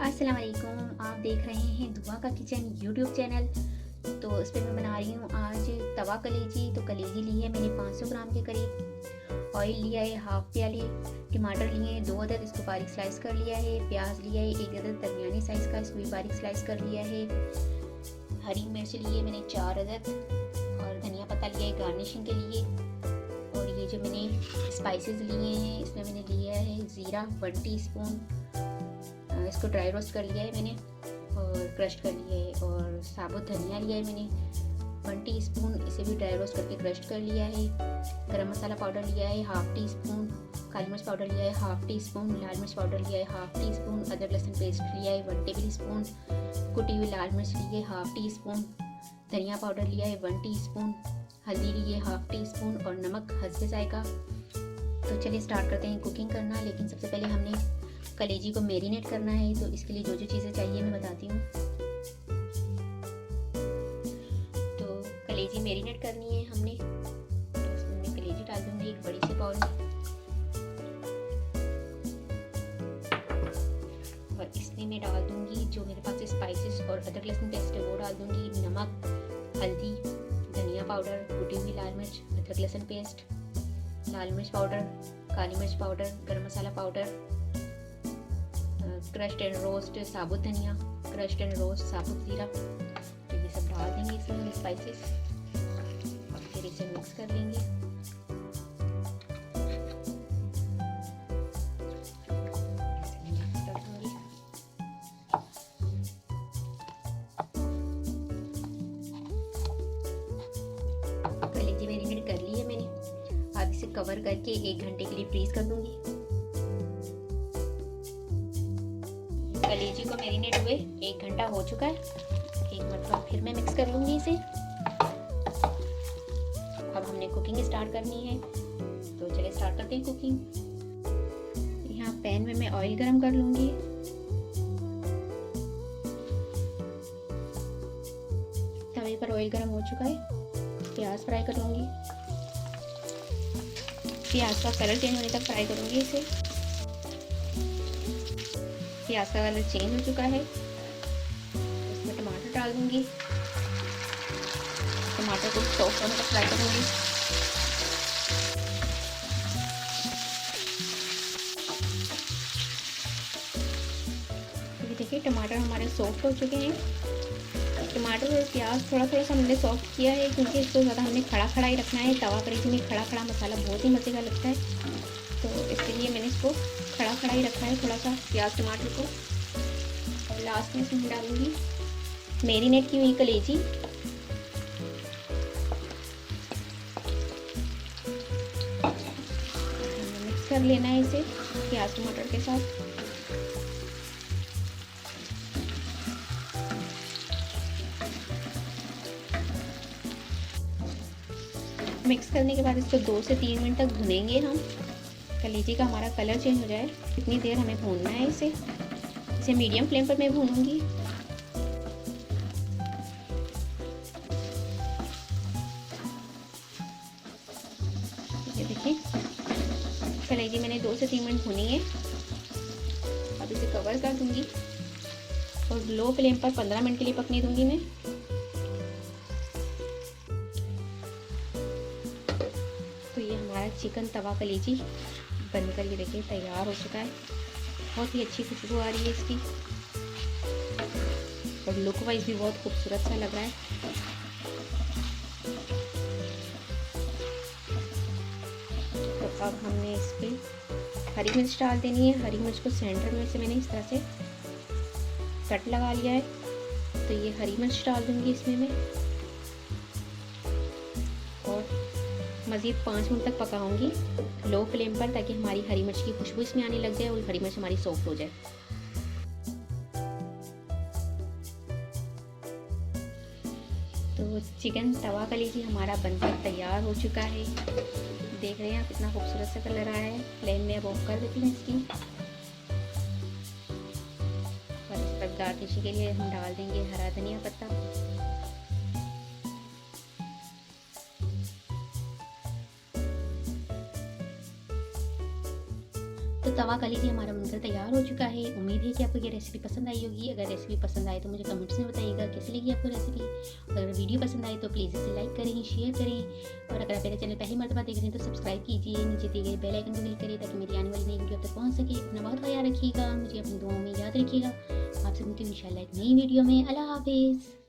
अस्सलाम वालेकुम। आप देख रहे हैं दुआ का किचन यूट्यूब चैनल। तो इस पर मैं बना रही हूँ आज तवा कलेजी। तो कलेजी ली है मैंने 500 ग्राम के करीब। ऑयल लिया है हाफ प्याले। टमाटर लिए हैं 2 अदद, इसको बारीक स्लाइस कर लिया है। प्याज लिया है 1 अदद दरमियानी साइज़ का, इसको भी बारीक स्लाइस कर लिया है। हरी मिर्च लिए मैंने 4 अदद और धनिया पत्ता लिया है गार्निशिंग के लिए। और ये जो मैंने स्पाइसेस लिए हैं इसमें मैंने लिया है ज़ीरा 1 टीस्पून, इसको ड्राई रोस्ट कर लिया है मैंने और क्रश कर लिया है। और साबुत धनिया लिया है मैंने 1 टीस्पून, इसे भी ड्राई रोस्ट करके क्रश कर लिया है। गरम मसाला पाउडर लिया है हाफ टी स्पून, काली मिर्च पाउडर लिया है हाफ टी स्पून, लाल मिर्च पाउडर लिया है हाफ टी स्पून, अदरक लहसुन पेस्ट लिया है 1 टेबल स्पून, कुटी हुई लाल मिर्च ली है हाफ टी स्पून, धनिया पाउडर लिया है 1 टीस्पून, हल्दी ली है हाफ टी स्पून और नमक हस्बे जायका। तो चलिए स्टार्ट करते हैं कुकिंग करना। लेकिन सबसे पहले हमने कलेजी को मैरिनेट करना है, तो इसके लिए जो जो चीज़ें चाहिए मैं बताती हूँ। तो कलेजी मैरिनेट करनी है हमने, तो इसमें मैं कलेजी डाल दूँगी एक बड़ी सी बाउल में। और इसमें मैं डाल दूँगी जो मेरे पास स्पाइसेस और अदरक लहसुन पेस्ट है वो डाल दूँगी। नमक, हल्दी, धनिया पाउडर, कुटी हुई लाल मिर्च, अदरक लहसुन पेस्ट, लाल मिर्च पाउडर, काली मिर्च पाउडर, गरम मसाला पाउडर, क्रश्ड एंड रोस्ट साबुत धनिया, क्रश्ड एंड रोस्ट साबुत जीरा। तो ये सब डाल देंगे इसमें हम स्पाइसेस और फिर इसे मिक्स कर लेंगे। कलेजी मैरिनेट कर ली है मैंने, अब इसे कवर करके 1 घंटे के लिए फ्रीज कर दूंगी। कलेजी को मैरिनेट हुए 1 घंटा हो चुका है। एक मरतबा फिर मैं मिक्स कर लूँगी इसे। अब हमने कुकिंग स्टार्ट करनी है, तो चलिए स्टार्ट करते हैं कुकिंग। यहाँ पैन में मैं ऑयल गरम कर लूँगी। तवे पर ऑयल गरम हो चुका है, प्याज फ्राई कर लूँगी। प्याज का कलर चेंज होने तक फ्राई करूँगी इसे। प्याज का कलर चेंज हो चुका है, इसमें टमाटर डाल दूंगी। टमाटर को सॉफ्ट होने तक फ्राई करूंगी। ये देखिए टमाटर हमारे सॉफ्ट हो चुके हैं। टमाटर और प्याज थोड़ा थोड़ा सा हमने सॉफ्ट किया है क्योंकि इसको ज़्यादा हमने खड़ा खड़ा ही रखना है। तवा कलेजी में खड़ा खड़ा मसाला बहुत ही मज़े का लगता है, तो इसके लिए मैंने इसको खड़ा खड़ा ही रखा है थोड़ा सा प्याज टमाटर को। और लास्ट में इसमें डालूंगी मैरिनेट की हुई कलेजी। मिक्स कर लेना है इसे प्याज टमाटर के साथ। मिक्स करने के बाद इसको 2 से 3 मिनट तक भुनेंगे हम। कलेजी का हमारा कलर चेंज हो जाए इतनी देर हमें भूनना है इसे मीडियम फ्लेम पर मैं भूनूंगी। ये देखिए कलेजी मैंने 2 से 3 मिनट भुनी है। अब इसे कवर कर दूंगी और लो फ्लेम पर 15 मिनट के लिए पकने दूंगी मैं। तो ये हमारा चिकन तवा कलेजी बनकर ये देखिए तैयार हो चुका है। बहुत ही अच्छी खुशबू आ रही है इसकी और लुक वाइज भी बहुत खूबसूरत सा लग रहा है। तो अब हमने इस पर हरी मिर्च डाल देनी है। हरी मिर्च को सेंटर में से मैंने इस तरह से कट लगा लिया है, तो ये हरी मिर्च डाल दूंगी इसमें मैं और मज़ीद 5 मिनट तक पकाऊंगी लो फ्लेम पर, ताकि हमारी हरी मिर्च की खुशबू इसमें आने लग जाए और हरी मिर्च हमारी सॉफ्ट हो जाए। तो चिकन तवा कलेजी हमारा बनकर तैयार हो चुका है। देख रहे हैं आप कितना खूबसूरत सा कलर आया है। फ्लेम में अब ऑफ कर देती हूँ इसकी और इस पर गार्निश के लिए हम डाल देंगे हरा धनिया पत्ता। तो तवा कलेजी हमारा बनकर तैयार हो चुका है। उम्मीद है कि आपको ये रेसिपी पसंद आई होगी। अगर रेसिपी पसंद आए तो मुझे कमेंट्स में बताइएगा कैसी लगी आपको रेसिपी। अगर वीडियो पसंद आए तो प्लीज़ इसे लाइक करें, शेयर करें और अगर आप मेरे चैनल पहली मर्तबा देख रहे हैं तो सब्सक्राइब कीजिए। नीचे दिए गए बेल आइकन को क्लिक करिए ताकि मेरी आने वाली नई वीडियो आप तक पहुँच सके। अपना बहुत ख्याल रखिएगा, मुझे अपनी दुआओं में याद रखिएगा। आपसे मिलती हूँ इंशाल्लाह एक नई वीडियो में। अल्लाह हाफिज़।